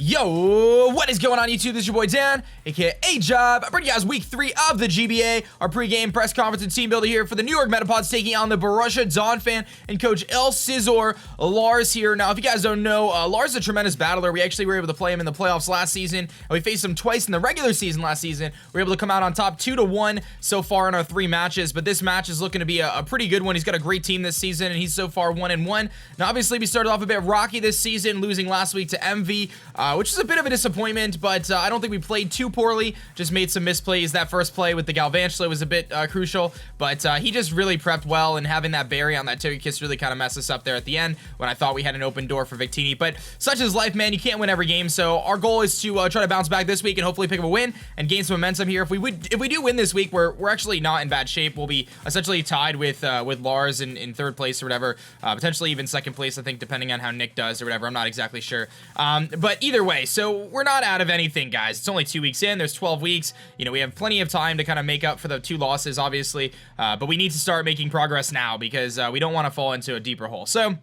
Yo, what is going on YouTube? This is your boy Dan, aka aDrive. I bring you guys week 3 of the GBA, our pregame press conference and team builder here for the New York Metapods taking on the Borussia Donphan and coach Scizor, Lars here. Now, if you guys don't know, Lars is a tremendous battler. We actually were able to play him in the playoffs last season, and we faced him twice in the regular season last season. We were able to come out on top 2-1 so far in our 3 matches, but this match is looking to be a pretty good one. He's got a great team this season, and he's so far 1-1. Now, obviously, we started off a bit rocky this season, losing last week to MV, which is a bit of a disappointment, but I don't think we played too poorly. Just made some misplays. That first play with the Galvantula was a bit crucial, but he just really prepped well, and having that berry on that Togekiss really kind of messed us up there at the end when I thought we had an open door for Victini. But such is life, man. You can't win every game, so our goal is to try to bounce back this week and hopefully pick up a win and gain some momentum here. If we do win this week, we're actually not in bad shape. We'll be essentially tied with Lars in 3rd place or whatever, potentially even 2nd place, I think, depending on how Nick does or whatever. I'm not exactly sure, but either way, so we're not out of anything, guys. It's only 2 weeks in. There's 12 weeks. You know, we have plenty of time to kind of make up for the 2 losses, obviously, but we need to start making progress now because we don't want to fall into a deeper hole. So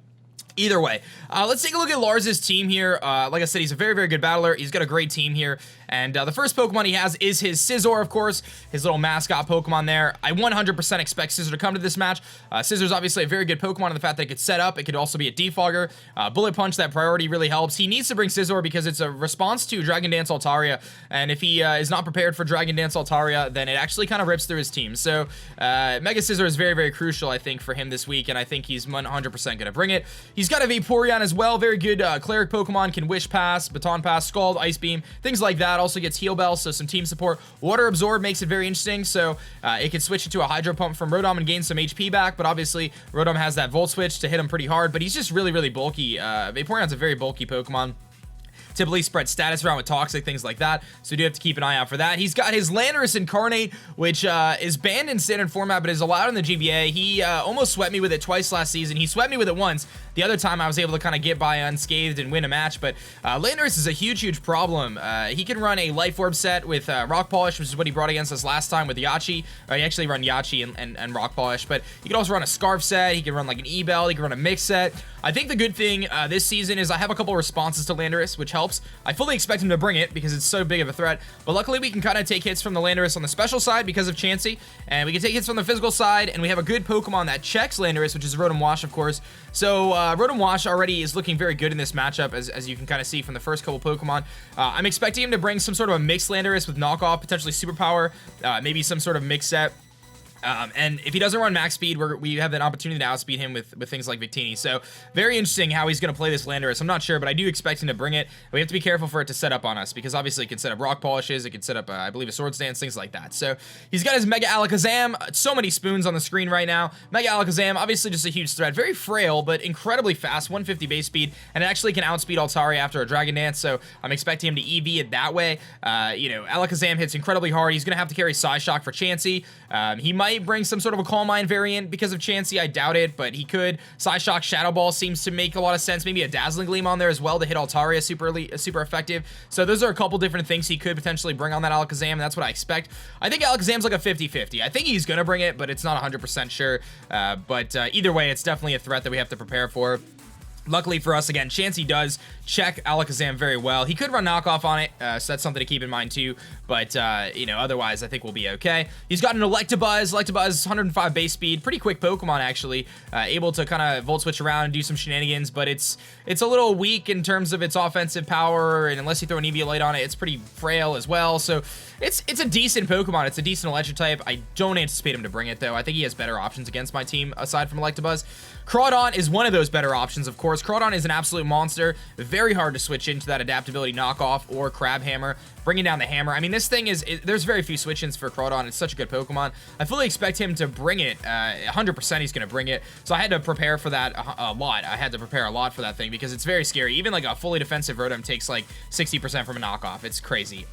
either way, let's take a look at Lars's team here. Like I said, he's a very, very good battler. He's got a great team here. And the first Pokemon he has is his Scizor, of course, his little mascot Pokemon there. I 100% expect Scizor to come to this match. Scizor's obviously a very good Pokemon in the fact that it could set up. It could also be a defogger. Bullet Punch, that priority really helps. He needs to bring Scizor because it's a response to Dragon Dance Altaria. And if he is not prepared for Dragon Dance Altaria, then it actually kind of rips through his team. So Mega Scizor is very, very crucial, I think, for him this week. And I think he's 100% going to bring it. He's got a Vaporeon as well. Very good Cleric Pokemon. Can Wish Pass, Baton Pass, Scald, Ice Beam, things like that. Also gets Heal Bell, so some team support. Water Absorb makes it very interesting, so it can switch into a Hydro Pump from Rotom and gain some HP back, but obviously Rotom has that Volt Switch to hit him pretty hard, but he's just really, really bulky. Vaporeon's a very bulky Pokemon. Typically spread status around with toxic, things like that, so you do have to keep an eye out for that. He's got his Landorus Incarnate, which is banned in standard format, but is allowed in the GBA. He almost swept me with it twice last season. He swept me with it once. The other time I was able to kind of get by unscathed and win a match, but Landorus is a huge, huge problem. He can run a Life Orb set with Rock Polish, which is what he brought against us last time with Yachi. He actually run Yachi and Rock Polish, but he can also run a Scarf set. He can run like an E-Bell. He can run a Mix set. I think the good thing this season is I have a couple responses to Landorus, which helps. I fully expect him to bring it because it's so big of a threat, but luckily we can kind of take hits from the Landorus on the special side because of Chansey, and we can take hits from the physical side, and we have a good Pokemon that checks Landorus, which is Rotom Wash, of course. So Rotom Wash already is looking very good in this matchup, as you can kind of see from the first couple Pokemon. I'm expecting him to bring some sort of a mixed Landorus with knockoff, potentially Superpower, maybe some sort of mix set. And if he doesn't run max speed, we have an opportunity to outspeed him with things like Victini. So very interesting how he's going to play this Landorus. I'm not sure, but I do expect him to bring it. We have to be careful for it to set up on us because obviously it can set up Rock Polishes. It can set up, I believe, a Swords Dance, things like that. So he's got his Mega Alakazam. So many spoons on the screen right now. Mega Alakazam, obviously just a huge threat. Very frail, but incredibly fast, 150 base speed, and it actually can outspeed Altaria after a Dragon Dance. So I'm expecting him to EV it that way. You know, Alakazam hits incredibly hard. He's going to have to carry Psyshock for Chansey. He might bring some sort of a Calm Mind variant because of Chansey. I doubt it, but he could. Psyshock Shadow Ball seems to make a lot of sense. Maybe a Dazzling Gleam on there as well to hit Altaria super effective. So those are a couple different things he could potentially bring on that Alakazam, and that's what I expect. I think Alakazam's like a 50-50. I think he's going to bring it, but it's not 100% sure. But either way, it's definitely a threat that we have to prepare for. Luckily for us, again, Chansey does check Alakazam very well. He could run knockoff on it, so that's something to keep in mind too. But, you know, otherwise, I think we'll be okay. He's got an Electabuzz. Electabuzz, 105 base speed. Pretty quick Pokemon, actually. Able to kind of Volt Switch around and do some shenanigans, but it's a little weak in terms of its offensive power, and unless you throw an Eviolite on it, it's pretty frail as well. So it's a decent Pokemon. It's a decent Electric type. I don't anticipate him to bring it, though. I think he has better options against my team, aside from Electabuzz. Crawdon is one of those better options, of course. Crawdon is an absolute monster. Very hard to switch into that adaptability knockoff or Crab Hammer. Bringing down the hammer. I mean, this thing is, there's very few switch-ins for Crawdon. It's such a good Pokemon. I fully expect him to bring it. 100% he's going to bring it. So I had to prepare for that a lot. I had to prepare a lot for that thing because it's very scary. Even like a fully defensive Rotom takes like 60% from a knockoff. It's crazy.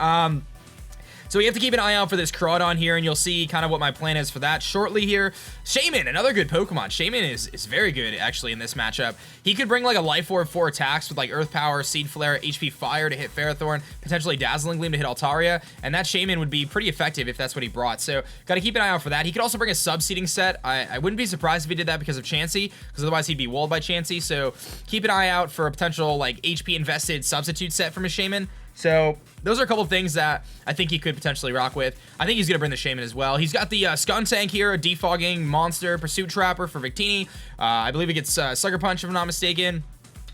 So we have to keep an eye out for this Crawdon here, and you'll see kind of what my plan is for that shortly here. Shaman, another good Pokemon. Shaman is very good, actually, in this matchup. He could bring, like, a Life Orb 4 attacks with, like, Earth Power, Seed Flare, HP Fire to hit Ferrothorn, potentially Dazzling Gleam to hit Altaria, and that Shaman would be pretty effective if that's what he brought. So got to keep an eye out for that. He could also bring a Sub-Seeding set. I wouldn't be surprised if he did that because of Chansey, because otherwise he'd be walled by Chansey. So keep an eye out for a potential, like, HP-invested substitute set from a Shaman. So those are a couple of things that I think he could potentially rock with. I think he's going to bring the Shaman as well. He's got the Skuntank here, a Defogging Monster, Pursuit Trapper for Victini. I believe it gets Sucker Punch, if I'm not mistaken.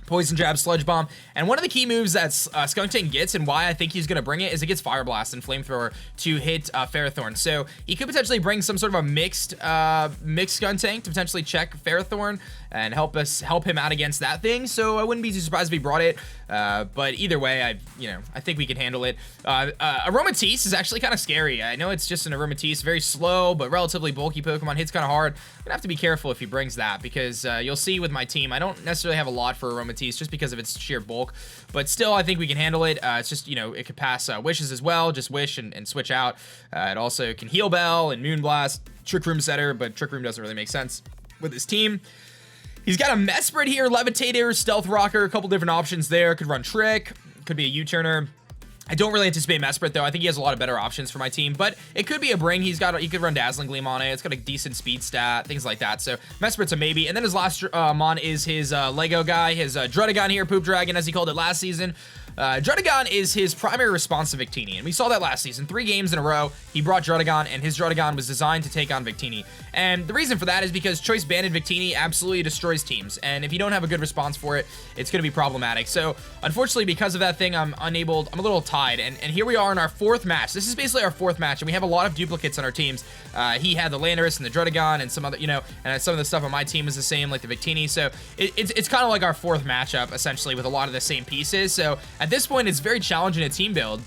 Poison Jab, Sludge Bomb, and one of the key moves that Skuntank gets and why I think he's going to bring it is it gets Fire Blast and Flamethrower to hit Ferrothorn. So he could potentially bring some sort of a mixed Skuntank to potentially check Ferrothorn and help him out against that thing. So I wouldn't be too surprised if he brought it. But either way, I think we can handle it. Aromatisse is actually kind of scary. I know it's just an Aromatisse, very slow but relatively bulky Pokemon, hits kind of hard. I'm gonna have to be careful if he brings that because you'll see with my team, I don't necessarily have a lot for Aromatisse just because of its sheer bulk, but still I think we can handle it. It's just, it could pass wishes as well, just wish and switch out. It also can Heal Bell and Moonblast, Trick Room Setter, but Trick Room doesn't really make sense with his team. He's got a Mesprit here, Levitator, Stealth Rocker, a couple different options there. Could run Trick, could be a U-turner. I don't really anticipate Mesprit though. I think he has a lot of better options for my team, but it could be a bring. He could run Dazzling Gleam on it. It's got a decent speed stat, things like that. So Mesprit's a maybe. And then his last mon is his Lego guy, his Drudagon here, Poop Dragon as he called it last season. Drudagon is his primary response to Victini, and we saw that last season. 3 games in a row, he brought Drudagon, and his Drudagon was designed to take on Victini. And the reason for that is because Choice Banded Victini absolutely destroys teams, and if you don't have a good response for it, it's going to be problematic. So, unfortunately, because of that thing, I'm a little tied, and here we are in our 4th match. This is basically our 4th match, and we have a lot of duplicates on our teams. He had the Landorus and the Drudagon, and some other, and some of the stuff on my team is the same, like the Victini. So, it's kind of like our 4th matchup, essentially, with a lot of the same pieces. So, at this point, it's very challenging a team build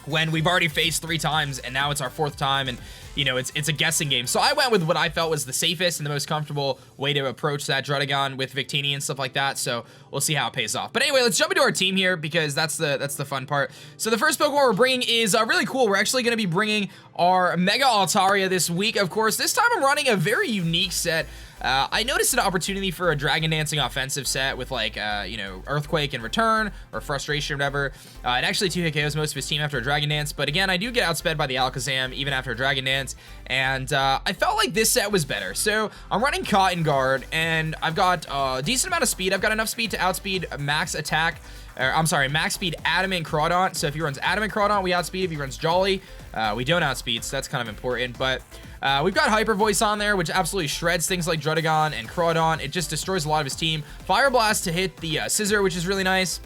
when we've already faced 3 times and now it's our 4th time, and it's a guessing game. So I went with what I felt was the safest and the most comfortable way to approach that Drudagon with Victini and stuff like that. So we'll see how it pays off. But anyway, let's jump into our team here because that's the fun part. So the first Pokemon we're bringing is really cool. We're actually going to be bringing our Mega Altaria this week. Of course, this time I'm running a very unique set. I noticed an opportunity for a Dragon Dancing offensive set with like, Earthquake in return or Frustration or whatever. It actually 2-hit KOs most of his team after a Dragon Dance, but again, I do get outsped by the Alakazam even after a Dragon Dance, and I felt like this set was better. So I'm running Cotton Guard, and I've got a decent amount of speed. I've got enough speed to outspeed max attack. Max speed Adamant Crawdon. So if he runs Adamant Crawdon, we outspeed. If he runs Jolly, we don't outspeed, so that's kind of important. But we've got Hyper Voice on there, which absolutely shreds things like Drudagon and Crawdon. It just destroys a lot of his team. Fire Blast to hit the Scizor, which is really nice.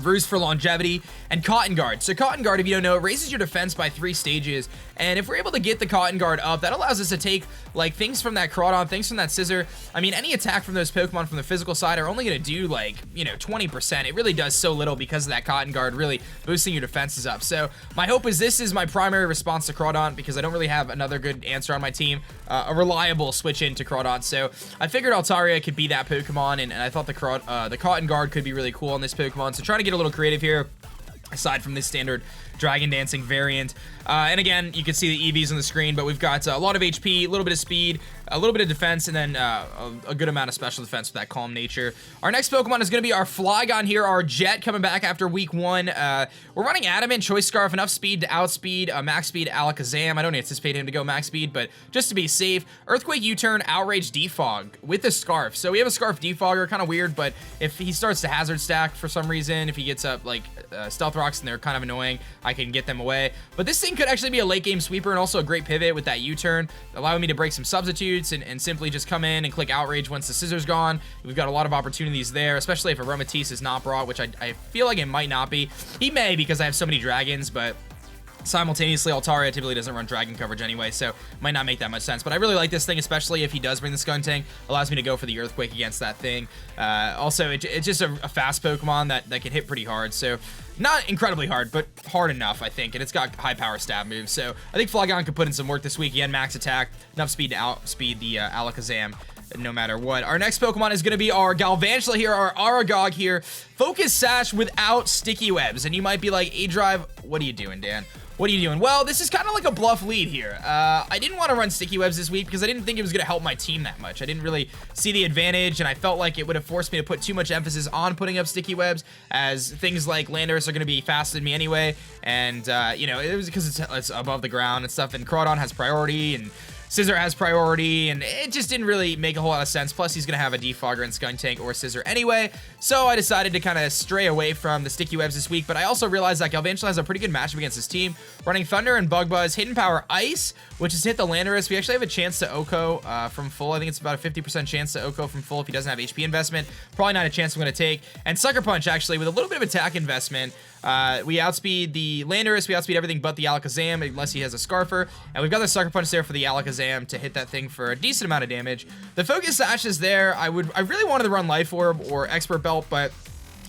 Ruse for longevity, and Cotton Guard. So Cotton Guard, if you don't know, it raises your defense by 3 stages, and if we're able to get the Cotton Guard up, that allows us to take like things from that Crawdon, things from that Scizor. I mean, any attack from those Pokemon from the physical side are only going to do like, 20%. It really does so little because of that Cotton Guard really boosting your defenses up. So my hope is this is my primary response to Crawdon because I don't really have another good answer on my team, a reliable switch into Crawdon. So I figured Altaria could be that Pokemon, and I thought the Cotton Guard could be really cool on this Pokemon. So trying to get a little creative here aside from this standard Dragon Dancing variant. And again, you can see the EVs on the screen, but we've got a lot of HP, a little bit of speed, a little bit of defense, and then a good amount of special defense with that calm nature. Our next Pokemon is going to be our Flygon here, our Jet, coming back after week 1. We're running Adamant, Choice Scarf, enough speed to outspeed max speed Alakazam. I don't anticipate him to go max speed, but just to be safe, Earthquake U-turn, Outrage Defog with the Scarf. So we have a Scarf Defogger, kind of weird, but if he starts to Hazard Stack for some reason, if he gets up like Stealth Rocks and they're kind of annoying, I can get them away. But this thing could actually be a late game sweeper and also a great pivot with that U-turn, allowing me to break some substitutes and simply just come in and click Outrage once the Scissor's gone. We've got a lot of opportunities there, especially if Aromatisse is not brought, which I feel like it might not be. He may because I have so many dragons, but simultaneously Altaria typically doesn't run dragon coverage anyway, so might not make that much sense. But I really like this thing, especially if he does bring the Skuntank. Allows me to go for the Earthquake against that thing. Also, it's just a fast Pokemon that can hit pretty hard, so not incredibly hard, but hard enough, I think, and it's got high power stab moves. So I think Flygon could put in some work this week. Again, max attack, enough speed to outspeed the Alakazam no matter what. Our next Pokemon is going to be our Galvantula here, our Aragog here. Focus Sash without sticky webs. And you might be like, aDrive, what are you doing, Dan? What are you doing? Well, this is kind of like a bluff lead here. I didn't want to run sticky webs this week because I didn't think it was going to help my team that much. I didn't really see the advantage, and I felt like it would have forced me to put too much emphasis on putting up sticky webs, as things like Landorus are going to be faster than me anyway, and, you know, it was because it's above the ground and stuff, and Crawdon has priority, and Scizor has priority, and it just didn't really make a whole lot of sense. Plus, he's going to have a Defogger and Skunk Tank or Scizor anyway, so I decided to kind of stray away from the sticky webs this week, but I also realized that Galvantula has a pretty good matchup against his team, running Thunder and Bug Buzz, Hidden Power Ice, which has hit the Landorus. We actually have a chance to Oko from full. I think it's about a 50% chance to Oko from full if he doesn't have HP investment. Probably not a chance I'm going to take. And Sucker Punch, actually, with a little bit of attack investment. We outspeed the Landorus, we outspeed everything but the Alakazam, unless he has a Scarfer, and we've got the Sucker Punch there for the Alakazam to hit that thing for a decent amount of damage. The Focus Sash is there. I really wanted to run Life Orb or Expert Belt, but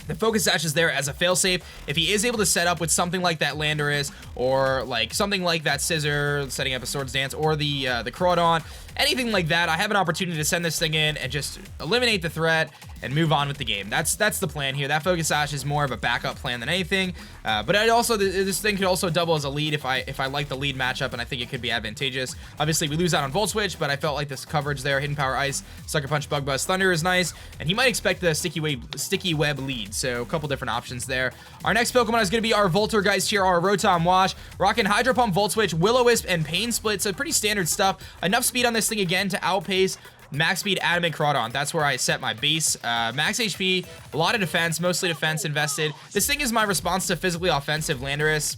the Focus Sash is there as a failsafe. If he is able to set up with something like that Landorus, or like something like that Scizor, setting up a Swords Dance, or the Crawdon, anything like that, I have an opportunity to send this thing in and just eliminate the threat and move on with the game. That's the plan here. That Focus Sash is more of a backup plan than anything. But this thing could also double as a lead if I like the lead matchup, and I think it could be advantageous. Obviously, we lose out on Volt Switch, but I felt like this coverage there, Hidden Power Ice, Sucker Punch, Bug Buzz, Thunder is nice, and he might expect the Sticky Web lead, so a couple different options there. Our next Pokemon is going to be our Voltorgeist here, our Rotom Wash, rocking Hydro Pump, Volt Switch, Will-O-Wisp, and Pain Split, so pretty standard stuff. Enough speed on this thing again to outpace Max Speed, Adamant, Crawdon. That's where I set my base. Max HP, a lot of defense, mostly defense invested. This thing is my response to physically offensive Landorus.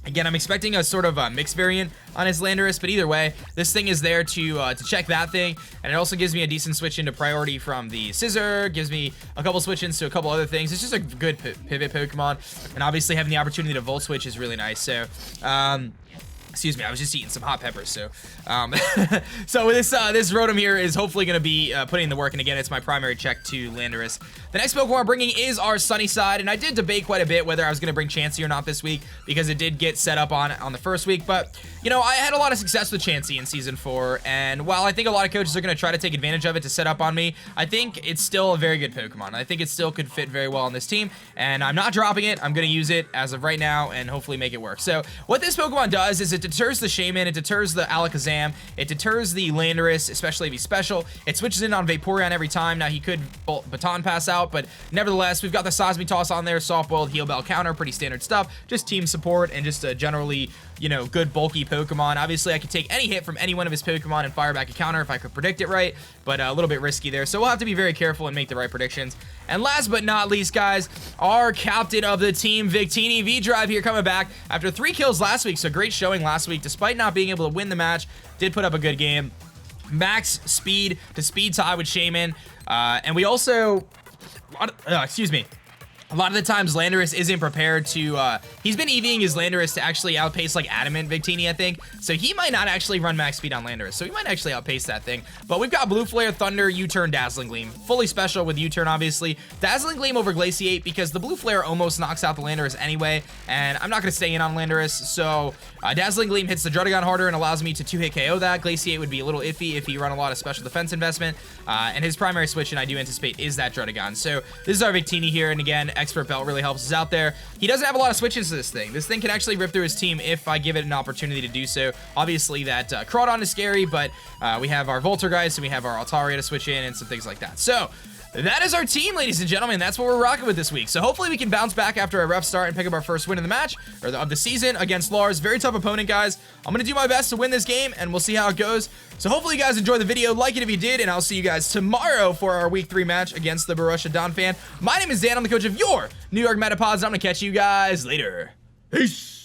Again, I'm expecting a sort of a mixed variant on his Landorus, but either way, this thing is there to check that thing, and it also gives me a decent switch into priority from the Scizor, gives me a couple switch-ins to a couple other things. It's just a good pivot Pokemon, and obviously having the opportunity to Volt Switch is really nice, so, excuse me, I was just eating some hot peppers, so so this Rotom here is hopefully going to be putting in the work, and again, it's my primary check to Landorus. The next Pokemon we're bringing is our Sunnyside, and I did debate quite a bit whether I was going to bring Chansey or not this week, because it did get set up on the first week, but, you know, I had a lot of success with Chansey in Season 4, and while I think a lot of coaches are going to try to take advantage of it to set up on me, I think it's still a very good Pokemon. I think it still could fit very well on this team, and I'm not dropping it. I'm going to use it as of right now and hopefully make it work. So what this Pokemon does is it deters the Shaman, it deters the Alakazam, it deters the Landorus, especially if he's special. It switches in on Vaporeon every time. Now, he could Baton Pass out, but nevertheless, we've got the Seismic Toss on there, Soft Boiled, Heal Bell counter, pretty standard stuff. Just team support and just a generally, you know, good bulky Pokemon. Obviously, I could take any hit from any one of his Pokemon and fire back a counter if I could predict it right, but a little bit risky there. So we'll have to be very careful and make the right predictions. And last but not least, guys, our captain of the team, Victini, V-Drive here coming back after 3 kills last week. So great showing last week, despite not being able to win the match. Did put up a good game. Max speed to speed tie with Shaman. And we also, excuse me. A lot of the times, Landorus isn't prepared to, he's been EVing his Landorus to actually outpace, like, Adamant Victini, I think. So he might not actually run max speed on Landorus. So he might actually outpace that thing. But we've got Blue Flare, Thunder, U-Turn, Dazzling Gleam. Fully special with U-Turn, obviously. Dazzling Gleam over Glaciate because the Blue Flare almost knocks out the Landorus anyway. And I'm not going to stay in on Landorus. So Dazzling Gleam hits the Druddigon harder and allows me to 2-hit KO that. Glaciate would be a little iffy if he run a lot of special defense investment. And his primary switch, and I do anticipate, is that Druddigon. So this is our Victini here. And again, Expert Belt really helps us out there. He doesn't have a lot of switches to this thing. This thing can actually rip through his team if I give it an opportunity to do so. Obviously, that Crawdon is scary, but we have our Voltorgeist and we have our Altaria to switch in and some things like that. So that is our team, ladies and gentlemen. That's what we're rocking with this week. So hopefully we can bounce back after a rough start and pick up our first win in the match, or of the season, against Lars. Very tough opponent, guys. I'm going to do my best to win this game, and we'll see how it goes. So hopefully you guys enjoyed the video. Like it if you did, and I'll see you guys tomorrow for our Week 3 match against the Borussia Donphan. My name is Dan. I'm the coach of your New York Metapods, and I'm going to catch you guys later. Peace.